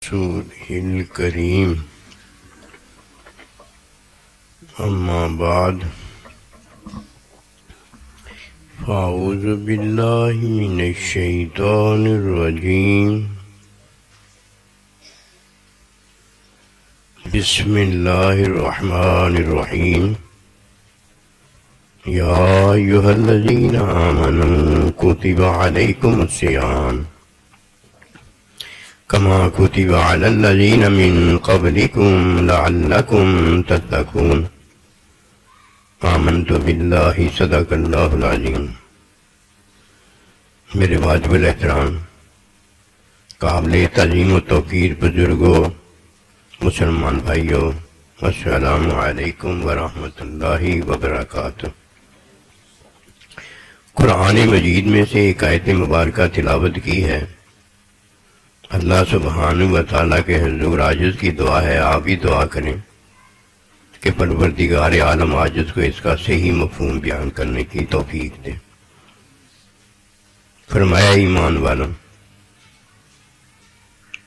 رسوله الكريم أما بعد فأعوذ بالله من الشيطان الرجيم بسم الله الرحمن الرحيم يا أيها الذين آمنوا كتب عليكم الصيام كما كتب على الذين من قبلكم لعلكم تتقون آمنت بالله صدق اللہ العظیم۔ میرے واجب الاحترام قابل تعظیم و توقیر بزرگوں، مسلمان بھائیوں، السلام علیکم ورحمۃ اللہ وبرکاتہ۔ قرآن مجید میں سے ایک آیت مبارکہ تلاوت کی ہے۔ اللہ سبحانہ و تعالیٰ کے حضور عاجز کی دعا ہے، آپ بھی دعا کریں کہ پروردگار عالم عاجز کو اس کا صحیح مفہوم بیان کرنے کی توفیق دے۔ فرمایا ایمان والوں،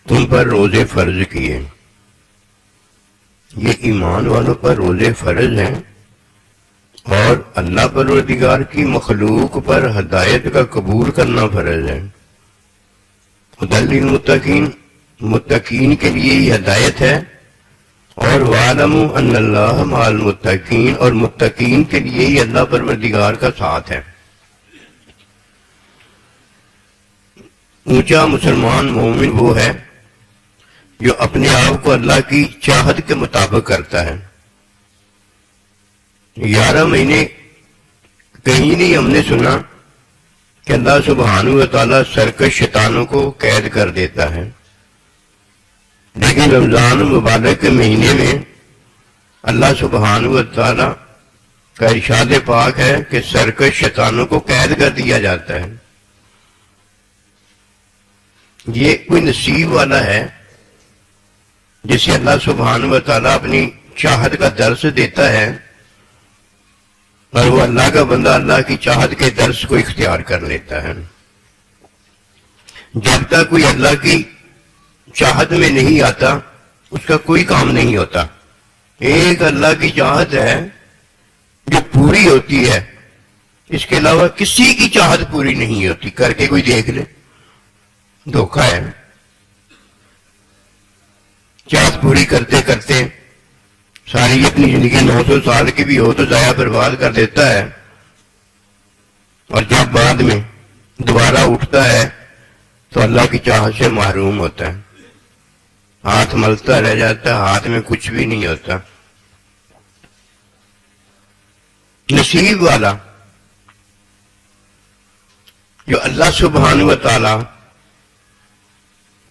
تم پر روزے فرض کیے۔ یہ ایمان والوں پر روزے فرض ہیں اور اللہ پروردگار کی مخلوق پر ہدایت کا قبول کرنا فرض ہے۔ ہدی للمتقین، متقین کے لیے یہ ہدایت ہے، اور وَاعْلَمُوا أَنَّ اللَّهَ مَعَ الْمُتَّقِينَ، اور متقین کے لیے یہ اللہ پروردگار کا ساتھ ہے۔ اونچا مسلمان مومن وہ ہے جو اپنے آپ کو اللہ کی چاہت کے مطابق کرتا ہے۔ 11 مہینے کہیں نہیں ہم نے سنا کہ اللہ سبحانہ و تعالیٰ سرکش شیطانوں کو قید کر دیتا ہے، لیکن رمضان مبارک کے مہینے میں اللہ سبحانہ و تعالیٰ کا ارشاد پاک ہے کہ سرکش شیطانوں کو قید کر دیا جاتا ہے۔ یہ کوئی نصیب والا ہے جسے اللہ سبحانہ و تعالیٰ اپنی چاہت کا درس دیتا ہے، اور وہ اللہ کا بندہ اللہ کی چاہت کے درس کو اختیار کر لیتا ہے۔ جب تک کوئی اللہ کی چاہت میں نہیں آتا اس کا کوئی کام نہیں ہوتا۔ ایک اللہ کی چاہت ہے جو پوری ہوتی ہے، اس کے علاوہ کسی کی چاہت پوری نہیں ہوتی۔ کر کے کوئی دیکھ لے، دھوکہ ہے۔ چاہت پوری کرتے کرتے ساری اپنی زندگی 900 سال کی بھی ہو تو ضائع برباد کر دیتا ہے، اور جب بعد میں دوبارہ اٹھتا ہے تو اللہ کی چاہت سے محروم ہوتا ہے، ہاتھ ملتا رہ جاتا ہے، ہاتھ میں کچھ بھی نہیں ہوتا۔ نصیب والا جو اللہ سبحانہ و تعالی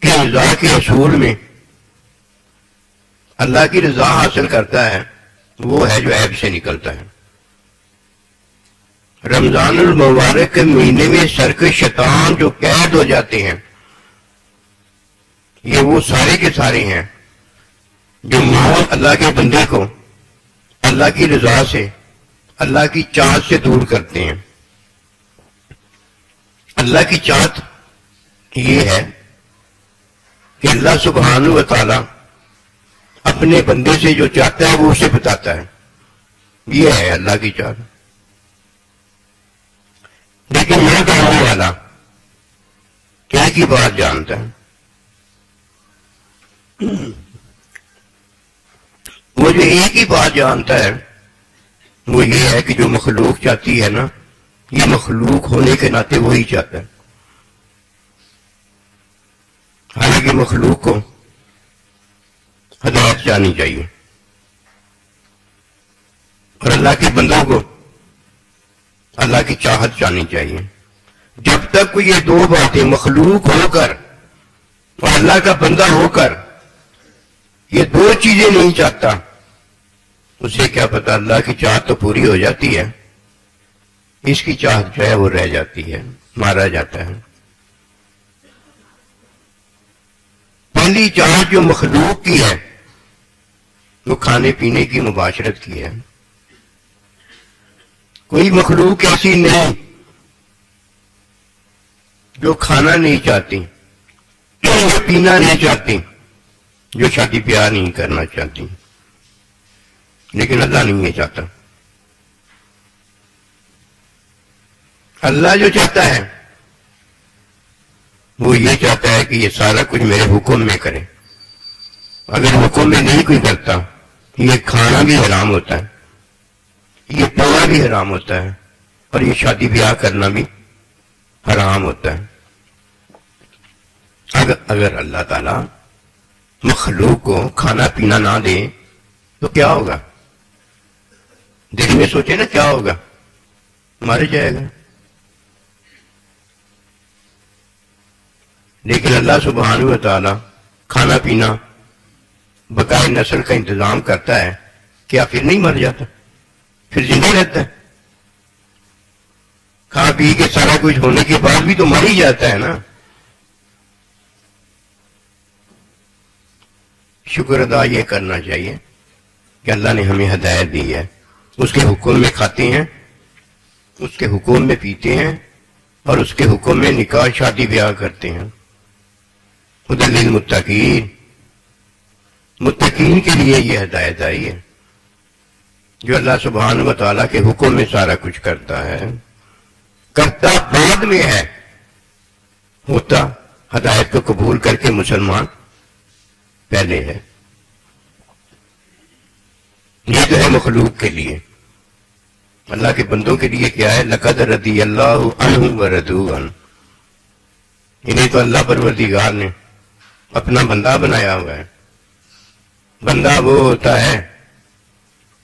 کی رضا کے اصول میں اللہ کی رضا حاصل کرتا ہے، وہ ہے جو عیب سے نکلتا ہے۔ رمضان المبارک کے مہینے میں سرکش شیطان جو قید ہو جاتے ہیں، یہ وہ سارے کے سارے ہیں جو محض اللہ کے بندے کو اللہ کی رضا سے، اللہ کی چاہت سے دور کرتے ہیں۔ اللہ کی چاہت یہ ہے کہ اللہ سبحانہ و تعالی اپنے بندے سے جو چاہتا ہے وہ اسے بتاتا ہے، یہ ہے اللہ کی چاہت۔ لیکن یہ کہنے والا کیا کی بات جانتا ہے؟ وہ جو ایک ہی بات جانتا ہے وہ یہ ہے کہ جو مخلوق چاہتی ہے نا، یہ مخلوق ہونے کے ناطے وہی چاہتا ہے۔ حالانکہ مخلوق کو ہدایت جانی چاہیے، اور اللہ کے بندوں کو اللہ کی چاہت جانی چاہیے۔ جب تک کوئی یہ دو باتیں مخلوق ہو کر اور اللہ کا بندہ ہو کر یہ دو چیزیں نہیں چاہتا، اسے کیا پتا اللہ کی چاہت تو پوری ہو جاتی ہے، اس کی چاہت جو ہے وہ رہ جاتی ہے، مارا جاتا ہے۔ پہلی چاہت جو مخلوق کی ہے وہ کھانے پینے کی مباشرت کی ہے۔ کوئی مخلوق ایسی نہیں جو کھانا نہیں چاہتی، پینا نہیں چاہتی، جو شادی بیاہ نہیں کرنا چاہتی، لیکن اللہ نہیں یہ چاہتا۔ اللہ جو چاہتا ہے وہ یہ چاہتا ہے کہ یہ سارا کچھ میرے حکم میں کرے۔ اگر حکم میں نہیں کوئی کرتا، یہ کھانا بھی حرام ہوتا ہے، یہ پڑھنا بھی حرام ہوتا ہے، اور یہ شادی بیاہ کرنا بھی حرام ہوتا ہے۔ اگر اللہ تعالی مخلوق کو کھانا پینا نہ دے تو کیا ہوگا؟ دل میں سوچے نا کیا ہوگا؟ مر جائے گا۔ لیکن اللہ سبحانہ و تعالی کھانا پینا بقائے نسل کا انتظام کرتا ہے، کیا پھر نہیں مر جاتا؟ پھر زندہ رہتا ہے۔ کھا پی کے سارا کچھ ہونے کے بعد بھی تو مر ہی جاتا ہے نا۔ شکر ادا یہ کرنا چاہیے کہ اللہ نے ہمیں ہدایت دی ہے، اس کے حکم میں کھاتے ہیں، اس کے حکم میں پیتے ہیں، اور اس کے حکم میں نکاح شادی بیاہ کرتے ہیں۔ ہدی للمتقین، متقین کے لیے یہ ہدایت آئی ہے، جو اللہ سبحانہ و تعالیٰ کے حکم میں سارا کچھ کرتا ہے۔ کرتا بعد میں ہے، ہوتا ہدایت کو قبول کر کے مسلمان پہلے ہے۔ یہ جو ہے مخلوق کے لیے، اللہ کے بندوں کے لیے کیا ہے؟ لقد رضی اللہ عنہم ورضوا عنہ، انہیں تو اللہ پروردگار نے اپنا بندہ بنایا ہوا ہے۔ بندہ وہ ہوتا ہے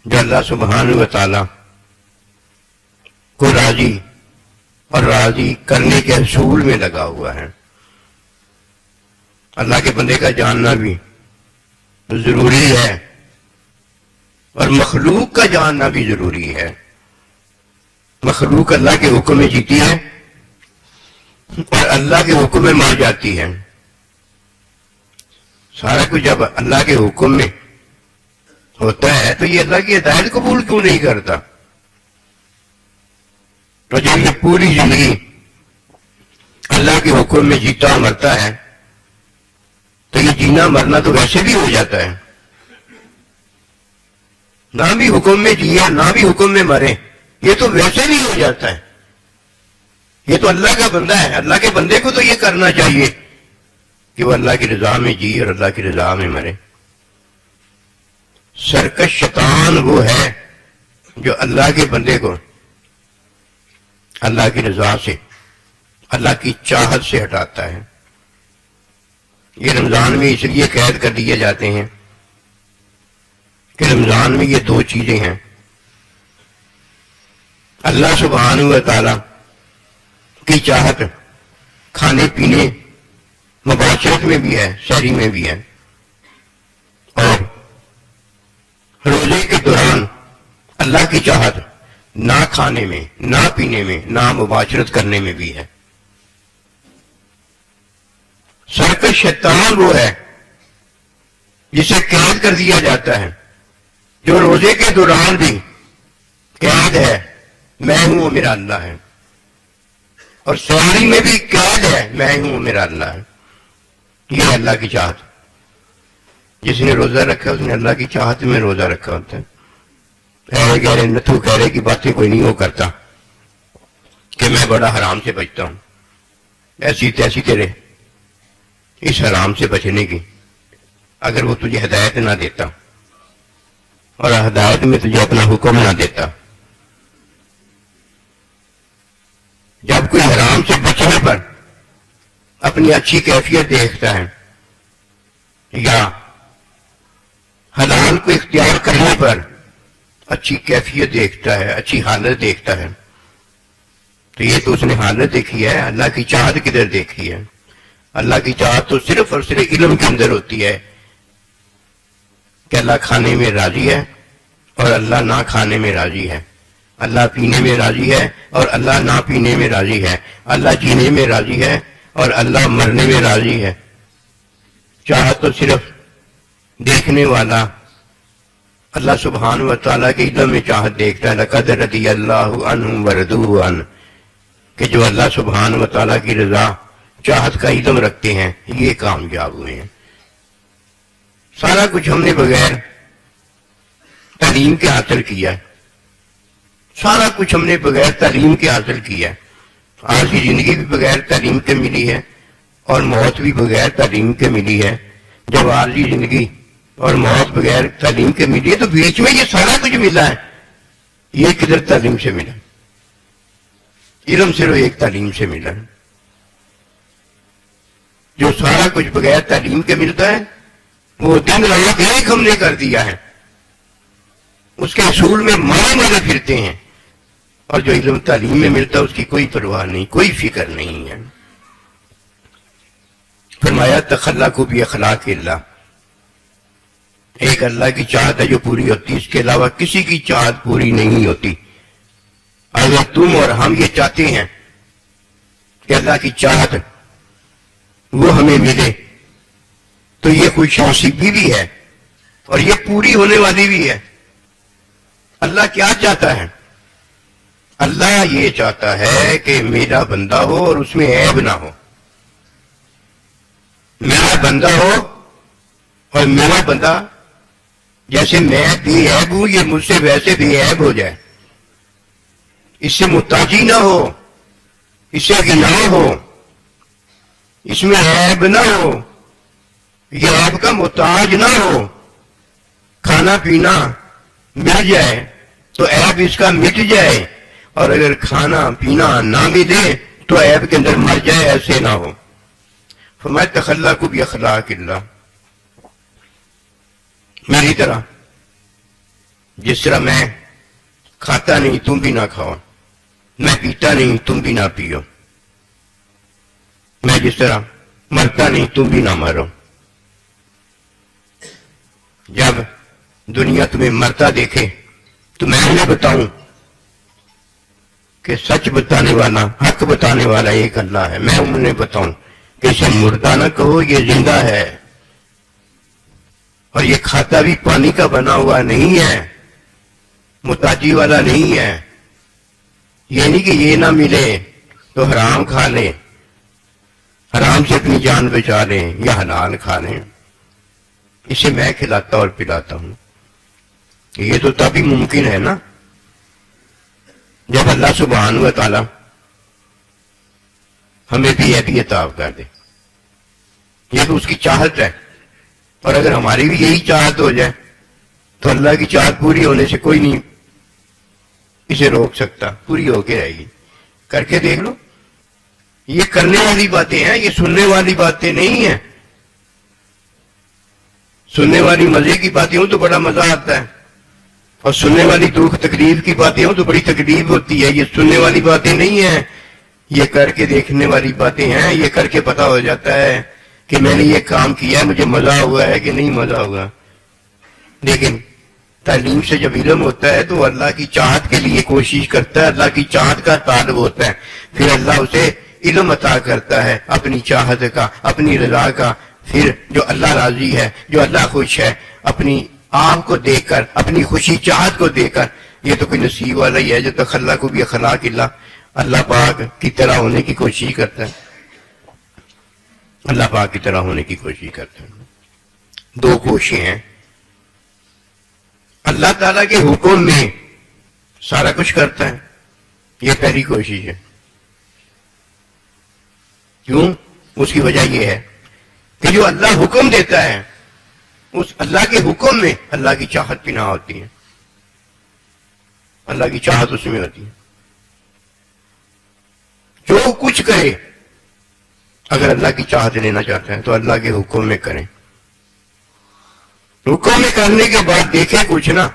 جو اللہ سبحانہ و تعالی کو راضی اور راضی کرنے کے اصول میں لگا ہوا ہے۔ اللہ کے بندے کا جاننا بھی ضروری ہے، اور مخلوق کا جاننا بھی ضروری ہے۔ مخلوق اللہ کے حکم میں جیتی ہے اور اللہ کے حکم میں مر جاتی ہے۔ سارا کچھ جب اللہ کے حکم میں ہوتا ہے تو یہ اللہ کی ہدایت قبول کیوں نہیں کرتا؟ تو جب یہ پوری زندگی اللہ کے حکم میں جیتا مرتا ہے تو یہ جینا مرنا تو ویسے بھی ہو جاتا ہے۔ نہ بھی حکم میں جیے نہ بھی حکم میں مرے، یہ تو ویسے بھی ہو جاتا ہے۔ یہ تو اللہ کا بندہ ہے، اللہ کے بندے کو تو یہ کرنا چاہیے کہ وہ اللہ کی رضا میں جیے اور اللہ کی رضا میں مرے۔ سرکش شیطان وہ ہے جو اللہ کے بندے کو اللہ کی رضا سے، اللہ کی چاہت سے ہٹاتا ہے۔ یہ رمضان میں اس لیے قید کر دیے جاتے ہیں کہ رمضان میں یہ دو چیزیں ہیں، اللہ سبحانہ و تعالی کی چاہت کھانے پینے مباشرت میں بھی ہے، سحری میں بھی ہے، اور روزے کے دوران اللہ کی چاہت نہ کھانے میں، نہ پینے میں، نہ مباشرت کرنے میں بھی ہے۔ سرکش شیطان وہ ہے جسے قید کر دیا جاتا ہے، جو روزے کے دوران بھی قید ہے، میں ہوں وہ میرا اللہ ہے، اور سحری میں بھی قید ہے، میں ہوں وہ میرا اللہ ہے۔ یہ اللہ کی چاہت، جس نے روزہ رکھا اس نے اللہ کی چاہت میں روزہ رکھا ہوتا ہے۔ ایسے کہہ رہے نتھو کہہ رہے کی باتیں کوئی نہیں وہ کرتا کہ میں بڑا حرام سے بچتا ہوں، ایسی تیسی تیرے اس حرام سے بچنے کی اگر وہ تجھے ہدایت نہ دیتا اور ہدایت میں تجھے اپنا حکم نہ دیتا۔ جب کوئی حرام سے بچنے پر اپنی اچھی کیفیت دیکھتا ہے یا حلال کو اختیار کرنے پر اچھی کیفیت دیکھتا ہے، اچھی حالت دیکھتا ہے، تو یہ تو اس نے حالت دیکھی ہے، اللہ کی چاہت کدھر دیکھی ہے؟ اللہ کی چاہت تو صرف اور صرف علم کے اندر ہوتی ہے کہ اللہ کھانے میں راضی ہے اور اللہ نہ کھانے میں راضی ہے، اللہ پینے میں راضی ہے اور اللہ نہ پینے میں راضی ہے، اللہ جینے میں راضی ہے اور اللہ مرنے میں راضی ہے۔ چاہت تو صرف دیکھنے والا اللہ سبحانہ و تعالیٰ کے علم میں چاہت دیکھتا ہے۔ لقد رضی اللہ عنہم ورضوا عنہ، کہ جو اللہ سبحانہ و تعالیٰ کی رضا چاہت کا علم رکھتے ہیں یہ کامیاب ہوئے ہیں۔ سارا کچھ ہم نے بغیر تعلیم کے حاصل کیا ہے، سارا کچھ ہم نے بغیر تعلیم کے حاصل کیا ہے۔ آج کی زندگی بھی بغیر تعلیم کے ملی ہے اور موت بھی بغیر تعلیم کے ملی ہے۔ جب آج کی زندگی اور موت بغیر تعلیم کے ملی ہے تو بیچ میں یہ سارا کچھ ملا ہے، یہ کدھر تعلیم سے ملا؟ علم صرف ایک تعلیم سے ملا ہے۔ جو سارا کچھ بغیر تعلیم کے ملتا ہے وہ دن رات ایک ہم نے کر دیا ہے، اس کے اصول میں مارے پھرتے ہیں، اور جو علم تعلیم میں ملتا ہے اس کی کوئی پرواہ نہیں، کوئی فکر نہیں ہے۔ فرمایا تخلقوا باخلاق اللہ، ایک اللہ کی چاہت ہے جو پوری ہوتی، اس کے علاوہ کسی کی چاہت پوری نہیں ہوتی۔ اگر تم اور ہم یہ چاہتے ہیں کہ اللہ کی چاہت وہ ہمیں ملے تو یہ خوش نصیبی بھی ہے اور یہ پوری ہونے والی بھی ہے۔ اللہ کیا چاہتا ہے؟ اللہ یہ چاہتا ہے کہ میرا بندہ ہو اور اس میں عیب نہ ہو، میرا بندہ ہو اور میرا بندہ جیسے میں بے عیب ہوں یہ مجھ سے ویسے بے عیب ہو جائے، اس سے محتاجی نہ ہو، اس سے غنا ہو، اس میں عیب نہ ہو، یہ عیب کا محتاج نہ ہو، کھانا پینا مل جائے تو عیب اس کا مٹ جائے، اور اگر کھانا پینا نہ ملے تو عیب کے اندر مر جائے، ایسے نہ ہو۔ فرمایا تخلقوا باخلاق اللہ، میری طرح جس طرح میں کھاتا نہیں تم بھی نہ کھاؤ، میں پیتا نہیں تم بھی نہ پیو، میں جس طرح مرتا نہیں تم بھی نہ مرو۔ جب دنیا تمہیں مرتا دیکھے تو میں انہیں بتاؤں کہ سچ بتانے والا، حق بتانے والا ایک اللہ ہے، میں انہیں بتاؤں کہ اسے مردہ نہ کہو، یہ زندہ ہے، اور یہ کھاتا بھی پانی کا بنا ہوا نہیں ہے، محتاجی والا نہیں ہے۔ یہ نہیں کہ یہ نہ ملے تو حرام کھا لیں، حرام سے اپنی جان بچا لیں یا حلال کھا لیں، اسے میں کھلاتا اور پلاتا ہوں۔ یہ تو تبھی ممکن ہے نا جب اللہ سبحانہ و تعالی ہمیں بھی یہ عطا کر دے، یہ تو اس کی چاہت ہے، اور اگر ہماری بھی یہی چاہت ہو جائے تو اللہ کی چاہت پوری ہونے سے کوئی نہیں اسے روک سکتا، پوری ہو کے رہے گی۔ کر کے دیکھ لو، یہ کرنے والی باتیں ہیں، یہ سننے والی باتیں نہیں ہیں۔ سننے والی مزے کی باتیں ہوں تو بڑا مزہ آتا ہے، اور سننے والی دکھ تکلیف کی باتیں ہوں تو بڑی تکلیف ہوتی ہے۔ یہ سننے والی باتیں نہیں ہیں، یہ کر کے دیکھنے والی باتیں ہیں۔ یہ کر کے پتہ ہو جاتا ہے کہ میں نے یہ کام کیا ہے، مجھے مزہ ہوا ہے کہ نہیں مزہ ہوا۔ لیکن تعلیم سے جب علم ہوتا ہے تو اللہ کی چاہت کے لیے کوشش کرتا ہے، اللہ کی چاہت کا طالب ہوتا ہے، پھر اللہ اسے علم عطا کرتا ہے اپنی چاہت کا، اپنی رضا کا۔ پھر جو اللہ راضی ہے، جو اللہ خوش ہے، اپنی آپ کو دیکھ کر، اپنی خوشی چاہت کو دیکھ کر، یہ تو کوئی نصیب والا ہی ہے جو تخلقوا باخلاق اللہ، اللہ پاک کی طرح ہونے کی کوشش کرتا ہے، اللہ پاک کی طرح ہونے کی کوشش کرتا ہے۔ دو کوششیں ہیں، اللہ تعالیٰ کے حکم میں سارا کچھ کرتا ہے، یہ پہلی کوشش ہے۔ کیوں؟ اس کی وجہ یہ ہے کہ جو اللہ حکم دیتا ہے اس اللہ کے حکم میں اللہ کی چاہت بھی نہ ہوتی ہے، اللہ کی چاہت اس میں ہوتی ہے۔ جو کچھ کرے اگر اللہ کی چاہت لینا چاہتا ہے تو اللہ کے حکم میں کریں۔ حکم میں کرنے کے بعد دیکھیں کچھ نہ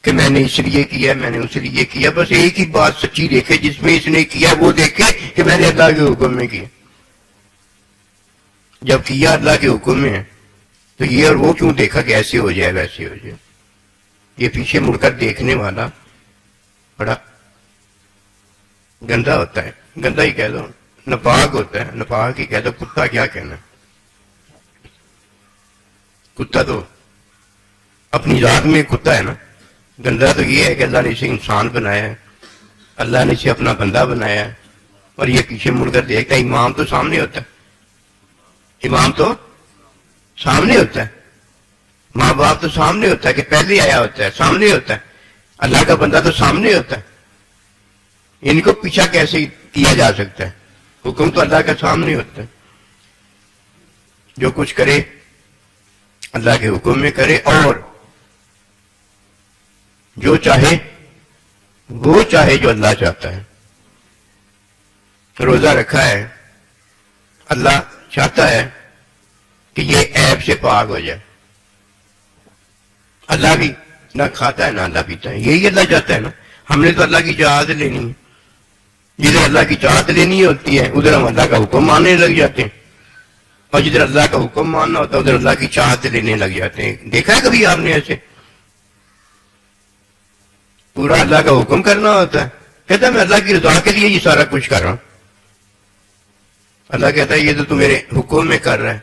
کہ میں نے اس لیے کیا، میں نے اس لیے کیا، بس ایک ہی بات سچی دیکھے جس میں اس نے کیا وہ دیکھے کہ میں نے اللہ کے حکم میں کیا۔ جب کیا اللہ کے حکم میں ہے تو یہ اور وہ کیوں دیکھا کہ ایسے ہو جائے ویسے ہو جائے۔ یہ پیچھے مڑ کر دیکھنے والا بڑا گندا ہوتا ہے، گندا ہی کہہ دو، ناپاک ہوتا ہے، ناپاک ہی کہہ دو، کتا کیا کہنا۔ کتا تو اپنی ذات میں کتا ہے نا، گندا تو یہ ہے کہ اللہ نے اسے انسان بنایا ہے، اللہ نے اسے اپنا بندہ بنایا ہے، اور یہ پیچھے مڑ کر دیکھتا ہے۔ امام تو سامنے ہوتا ہے، امام تو سامنے ہوتا ہے، باپ تو سامنے ہوتا ہے کہ پہلے آیا ہوتا ہے، سامنے ہوتا ہے. اللہ کا بندہ تو سامنے ہوتا ہے. ان کو پیچھا کیسے کیا جا سکتا ہے؟ حکم تو اللہ کا سامنے ہوتا ہے. جو کچھ کرے اللہ کے حکم میں کرے، اور جو چاہے وہ چاہے جو اللہ چاہتا ہے. روزہ رکھا ہے، اللہ چاہتا ہے کہ یہ عیب سے پاک ہو جائے. اللہ بھی نہ کھاتا ہے نہ اللہ پیتا ہے، یہی اللہ چاہتا ہے نا. ہم نے تو اللہ کی چاہت لینی ہے. جدھر اللہ کی چاہت لینی ہوتی ہے ادھر ہم اللہ کا حکم ماننے لگ جاتے ہیں، اور جدھر اللہ کا حکم ماننا ہوتا ہے ادھر اللہ کی چاہت لینے لگ جاتے ہیں. دیکھا ہے کبھی آپ نے ایسے؟ پورا اللہ کا حکم کرنا ہوتا ہے، کہتا ہے میں اللہ کی رضا کے لیے یہ سارا کچھ کر رہا ہوں. اللہ کہتا ہے یہ تو میرے حکم میں کر رہا ہے،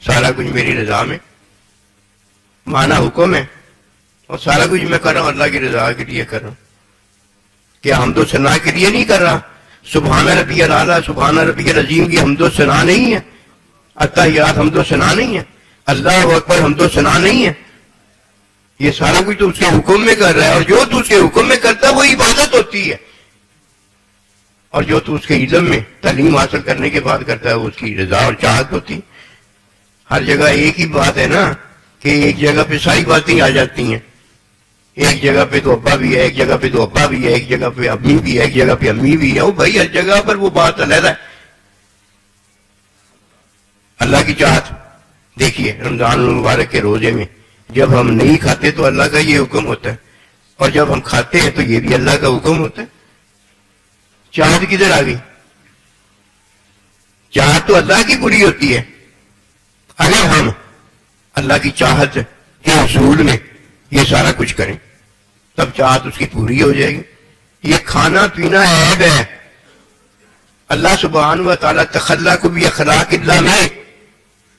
سارا کچھ میری رضا میں، مانا حکم ہے، اور سارا کچھ میں کر رہا ہوں اللہ کی رضا کے لیے کر رہا ہوں. کیا حمد و ثنا کے لیے نہیں کر رہا؟ سبحان ربی الاعلیٰ سبحان ربی العظیم کی حمد و ثنا نہیں ہے؟ التحیات حمد و ثنا نہیں ہے؟ اللہ اکبر حمد و ثنا نہیں ہے؟ یہ سارا کچھ تو اس کے حکم میں کر رہا ہے، اور جو تو اس کے حکم میں کرتا ہے وہ عبادت ہوتی ہے، اور جو تو اس کے علم میں تعلیم حاصل کرنے کے بعد کرتا ہے وہ اس کی رضا اور چاہت ہوتی. ہر جگہ ایک ہی بات ہے نا کہ ایک جگہ پہ ساری باتیں آ جاتی ہیں. ایک جگہ پہ تو ابا بھی ہے، ایک جگہ پہ تو ابا بھی ہے، ایک جگہ پہ امی بھی ہے، ایک جگہ پہ امی بھی ہے. وہ بھائی ہر جگہ پر وہ بات علیحدہ ہے. اللہ کی چاہت دیکھیے رمضان المبارک کے روزے میں جب ہم نہیں کھاتے تو اللہ کا یہ حکم ہوتا ہے، اور جب ہم کھاتے ہیں تو یہ بھی اللہ کا حکم ہوتا ہے. چاہت کدھر آ گئی؟ چاہت تو اللہ کی پوری ہوتی ہے. اگر ہم اللہ کی چاہت کے حصول میں یہ سارا کچھ کریں تب چاہت اس کی پوری ہو جائے گی. یہ کھانا پینا عیب ہے. اللہ سبحانہ و تعالیٰ تخلق باخلاق اللہ میں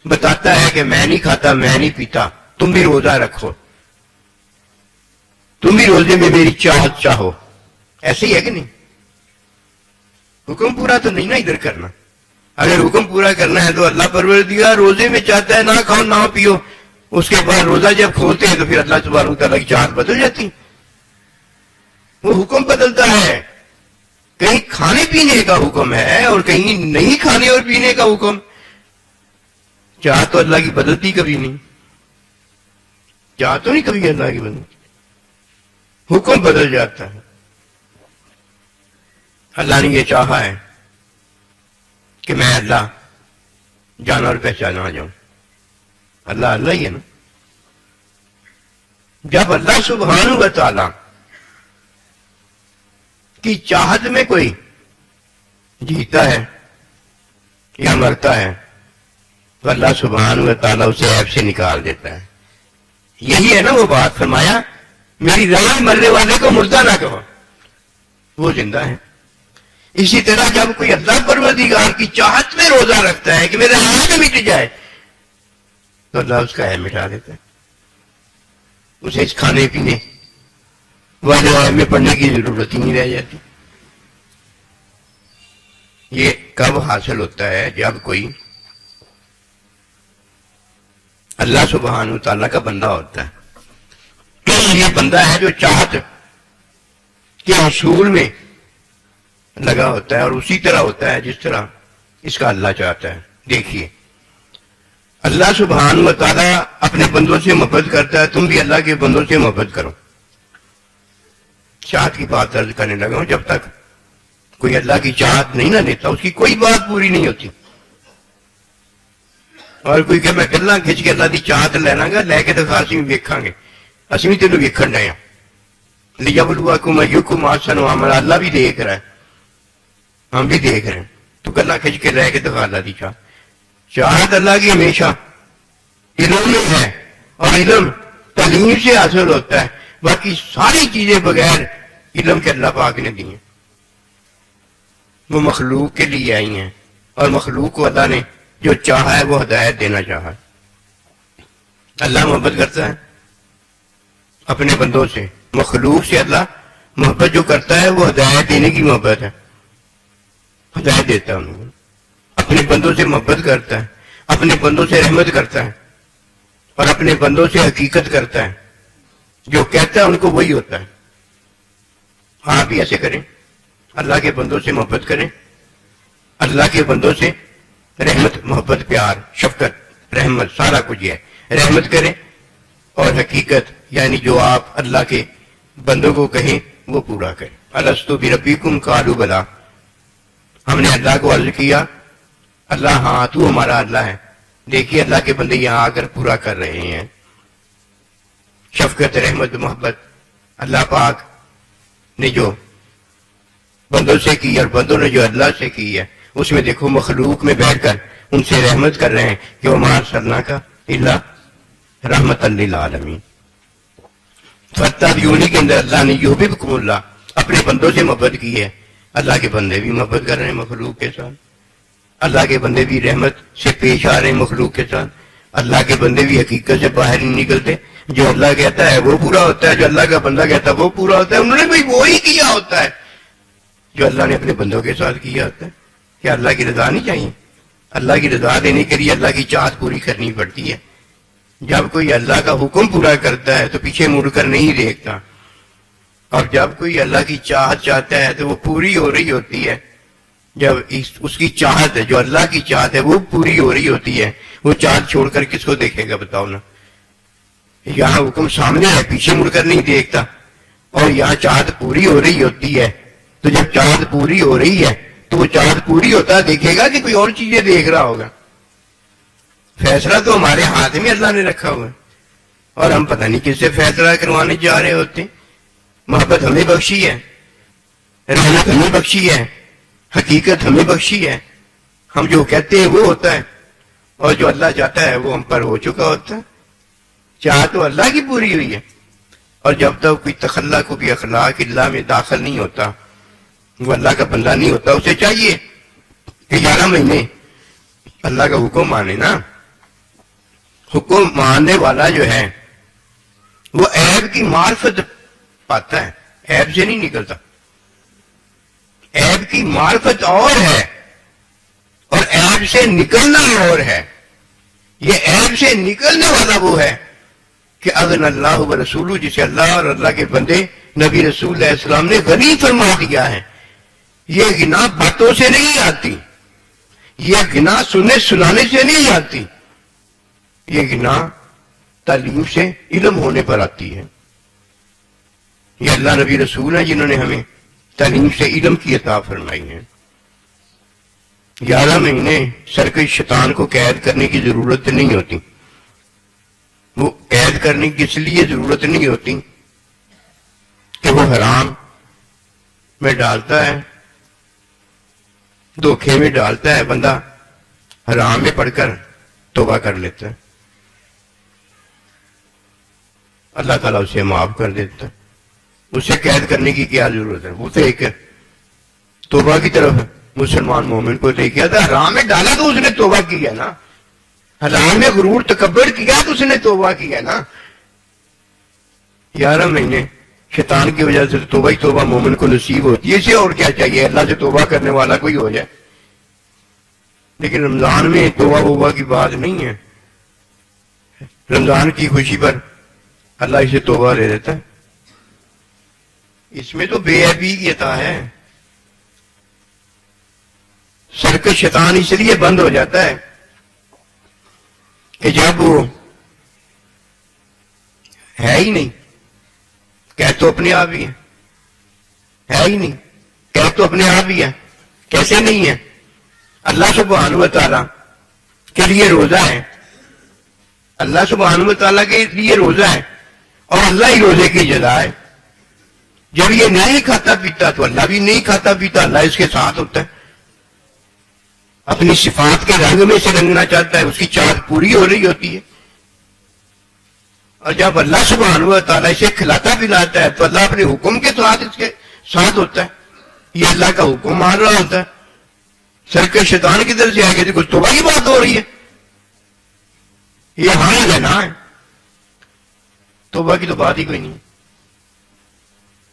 بتاتا ہے کہ میں نہیں کھاتا میں نہیں پیتا، تم بھی روزہ رکھو، تم بھی روزے میں میری چاہت چاہو. ایسے ہی ہے کہ نہیں؟ حکم پورا تو نہیں نا ادھر کرنا. اگر حکم پورا کرنا ہے تو اللہ پروردگار روزے میں چاہتا ہے نہ کھاؤ نہ پیو، اس کے بعد روزہ جب کھولتے ہیں تو پھر اللہ سبحانہ و تعالیٰ کی چاہت بدل جاتی. وہ حکم بدلتا ہے. کہیں کھانے پینے کا حکم ہے اور کہیں نہیں کھانے اور پینے کا حکم. چاہت تو اللہ کی بدلتی کبھی نہیں، چاہت تو نہیں کبھی اللہ کی بدلتی، حکم بدل جاتا ہے. اللہ نے یہ چاہا ہے کہ میں اللہ جانا اور پہچانا جاؤں. اللہ اللہ ہی ہے نا. جب اللہ سبحانہ و تعالیٰ کی چاہت میں کوئی جیتا ہے یا مرتا ہے تو اللہ سبحانہ و تعالیٰ اسے عیب سے نکال دیتا ہے. یہی ہے نا وہ بات فرمایا میری رضا مرنے والے کو مردہ نہ کہو، وہ زندہ ہے. اسی طرح جب کوئی اللہ پروردگار کی چاہت میں روزہ رکھتا ہے کہ میرا عیب مٹ جائے تو اللہ اس کا عیب مٹا دیتا ہے. اسے اس کھانے پینے والے عیب میں پڑنے کی ضرورت ہی نہیں رہ جاتی. یہ کب حاصل ہوتا ہے؟ جب کوئی اللہ سبحانہ و تعالیٰ کا بندہ ہوتا ہے. یہ بندہ ہے جو چاہت کے حصول میں لگا ہوتا ہے، اور اسی طرح ہوتا ہے جس طرح اس کا اللہ چاہتا ہے. دیکھیے اللہ سبحانہ و تعالیٰ اپنے بندوں سے محبت کرتا ہے، تم بھی اللہ کے بندوں سے محبت کرو. چاہت کی بات درج کرنے لگا ہوں. جب تک کوئی اللہ کی چاہت نہیں نہ لیتا اس کی کوئی بات پوری نہیں ہوتی. اور کوئی کہ میں گلا کھچ کے اللہ کی چاہت لینا گا، لے کے تو اسی بھی ویکھاں گے، اسی بھی تینوں ویکھن رہے ہیں. لیبلوکم ایکم احسن عملا. اللہ بھی دیکھ رہا ہے، ہم بھی دیکھ رہے ہیں. تو گلا کھچ کے لے کے دکھا اللہ کی چاہت اللہ کی ہمیشہ علم میں ہے، اور علم تعلیم سے حاصل ہوتا ہے. باقی ساری چیزیں بغیر علم کے اللہ پاک نے دی ہیں. وہ مخلوق کے لیے آئی ہیں، اور مخلوق کو اللہ نے جو چاہا ہے وہ ہدایت دینا چاہا ہے. اللہ محبت کرتا ہے اپنے بندوں سے. مخلوق سے اللہ محبت جو کرتا ہے وہ ہدایت دینے کی محبت ہے، ہدایت دیتا ہے انہیں. اپنے بندوں سے محبت کرتا ہے، اپنے بندوں سے رحمت کرتا ہے، اور اپنے بندوں سے حقیقت کرتا ہے، جو کہتا ہے ان کو وہی ہوتا ہے۔ آپ بھی ایسے کریں، اللہ کے بندوں سے محبت کریں، اللہ کے بندوں سے رحمت، محبت، پیار، شفقت، رحمت، سارا کچھ ہے، رحمت کریں اور حقیقت یعنی جو آپ اللہ کے بندوں کو کہیں وہ پورا کریں۔ الستو بربکم قالوا بلی، ہم نے اللہ کو عرض کیا اللہ ہاں تو ہمارا اللہ ہے۔ دیکھیے اللہ کے بندے یہاں آ کر پورا کر رہے ہیں، شفقت، رحمت، محبت اللہ پاک نے جو بندوں سے کی اور بندوں نے جو اللہ سے کی ہے، اس میں دیکھو مخلوق میں بیٹھ کر ان سے رحمت کر رہے ہیں کہ وما ارسلناک الا رحمۃ للعالمین۔ فتح کے اندر اللہ نے یحببکم اللہ، اپنے بندوں سے محبت کی ہے، اللہ کے بندے بھی محبت کر رہے ہیں مخلوق کے ساتھ، اللہ کے بندے بھی رحمت سے پیش آ رہے ہیں مخلوق کے ساتھ، اللہ کے بندے بھی حقیقت سے باہر نہیں نکلتے، جو اللہ کہتا ہے وہ پورا ہوتا ہے، جو اللہ کا بندہ کہتا ہے وہ پورا ہوتا ہے، انہوں نے بھی وہی کیا ہوتا ہے جو اللہ نے اپنے بندوں کے ساتھ کیا ہوتا ہے۔ کیا اللہ کی رضا نہیں چاہیے؟ اللہ کی رضا دینے کے لیے اللہ کی چاہت پوری کرنی پڑتی ہے۔ جب کوئی اللہ کا حکم پورا کرتا ہے تو پیچھے مڑ کر نہیں دیکھتا، اور جب کوئی اللہ کی چاہت چاہتا ہے تو وہ پوری ہو رہی ہوتی ہے۔ جب اس کی چاہت ہے، جو اللہ کی چاہت ہے وہ پوری ہو رہی ہوتی ہے، وہ چاہت چھوڑ کر کس کو دیکھے گا بتاؤ نا؟ یہاں حکم سامنے ہے، پیچھے مڑ کر نہیں دیکھتا، اور یہاں چاہت پوری ہو رہی ہوتی ہے۔ تو جب چاہت پوری ہو رہی ہے تو وہ چاہت پوری ہوتا دیکھے گا کہ کوئی اور چیزیں دیکھ رہا ہوگا؟ فیصلہ تو ہمارے ہاتھ میں اللہ نے رکھا ہوا ہے، اور ہم پتہ نہیں کس سے فیصلہ کروانے جا رہے ہوتے ہیں۔ محبت ہمیں بخشی ہے، رحمت ہمیں بخشی ہے، حقیقت ہمیں بخشی ہے، ہم جو کہتے ہیں وہ ہوتا ہے، اور جو اللہ چاہتا ہے وہ ہم پر ہو چکا ہوتا ہے۔ چاہت تو اللہ کی پوری ہوئی ہے، اور جب تک کوئی تخلق کو بھی اخلاق اللہ میں داخل نہیں ہوتا، وہ اللہ کا بندہ نہیں ہوتا۔ اسے چاہیے کہ 11 مہینے اللہ کا حکم مانے نا۔ حکم ماننے والا جو ہے وہ عیب کی معرفت پاتا ہے، عیب سے نہیں نکلتا۔ عیب کی معرفت اور ہے اور عیب سے نکلنا اور ہے۔ یہ عیب سے نکلنے والا وہ ہے کہ اذن اللہ و رسولہ، جسے اللہ اور اللہ کے بندے نبی رسول علیہ السلام نے غنی فرما دیا ہے۔ یہ گناہ باتوں سے نہیں آتی، یہ گناہ سننے سنانے سے نہیں آتی، یہ گناہ تعلیم سے، علم ہونے پر آتی ہے۔ یہ اللہ نبی رسول ہیں جنہوں نے ہمیں تعلیم سے علم کی عطا فرمائی ہے۔ 11 مہینے سرکش شیطان کو قید کرنے کی ضرورت نہیں ہوتی۔ وہ قید کرنے کی اس لیے ضرورت نہیں ہوتی کہ وہ حرام میں ڈالتا ہے، دھوکے میں ڈالتا ہے، بندہ حرام میں پڑھ کر توبہ کر لیتا ہے، اللہ تعالیٰ اسے معاف کر دیتا ہے۔ اسے قید کرنے کی کیا ضرورت ہے؟ وہ تو ایک توبہ کی طرف مسلمان مومن کو لے گیا تھا، حرام میں ڈالا تو اس نے توبہ کی ہے نا، حرام میں غرور تکبر کیا تو اس نے توبہ کی ہے نا۔ 11 مہینے شیطان کی وجہ سے توبہ ہی توبہ مومن کو نصیب ہوتی ہے، اسے اور کیا چاہیے؟ اللہ سے توبہ کرنے والا کوئی ہو جائے۔ لیکن رمضان میں توبہ وبہ کی بات نہیں ہے، رمضان کی خوشی پر اللہ اسے توبہ دے دیتا ہے۔ اس میں تو بے عیبی کی عطا ہے۔ سرکش شیطان اس لیے بند ہو جاتا ہے کہ جب وہ ہے ہی نہیں، کہ تو اپنے آپ ہی ہے ہی نہیں، کہ تو اپنے آپ ہی ہے، کیسے نہیں ہے؟ اللہ سبحانہ و تعالیٰ کے لیے روزہ ہے، اللہ سبحانہ و تعالیٰ کے لیے روزہ ہے، اور اللہ ہی روزے کی جزا ہے۔ جب یہ نہیں کھاتا پیتا تو اللہ بھی نہیں کھاتا پیتا، اللہ اس کے ساتھ ہوتا ہے، اپنی صفات کے رنگ میں سے رنگنا چاہتا ہے، اس کی چاہت پوری ہو رہی ہوتی ہے۔ اور جب اللہ سبحانہ و تعالیٰ اسے کھلاتا پلاتا ہے تو اللہ اپنے حکم کے ساتھ اس کے ساتھ ہوتا ہے، یہ اللہ کا حکم مان رہا ہوتا ہے۔ سرکش شیطان کی طرف سے آگے دیکھو توبہ کی بات ہو رہی ہے، یہ حال ہے نا، توبہ کی تو بات ہی کوئی نہیں۔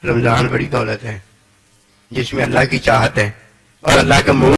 رمضان بڑی دولت ہے جس میں اللہ کی چاہت ہے اور اللہ کا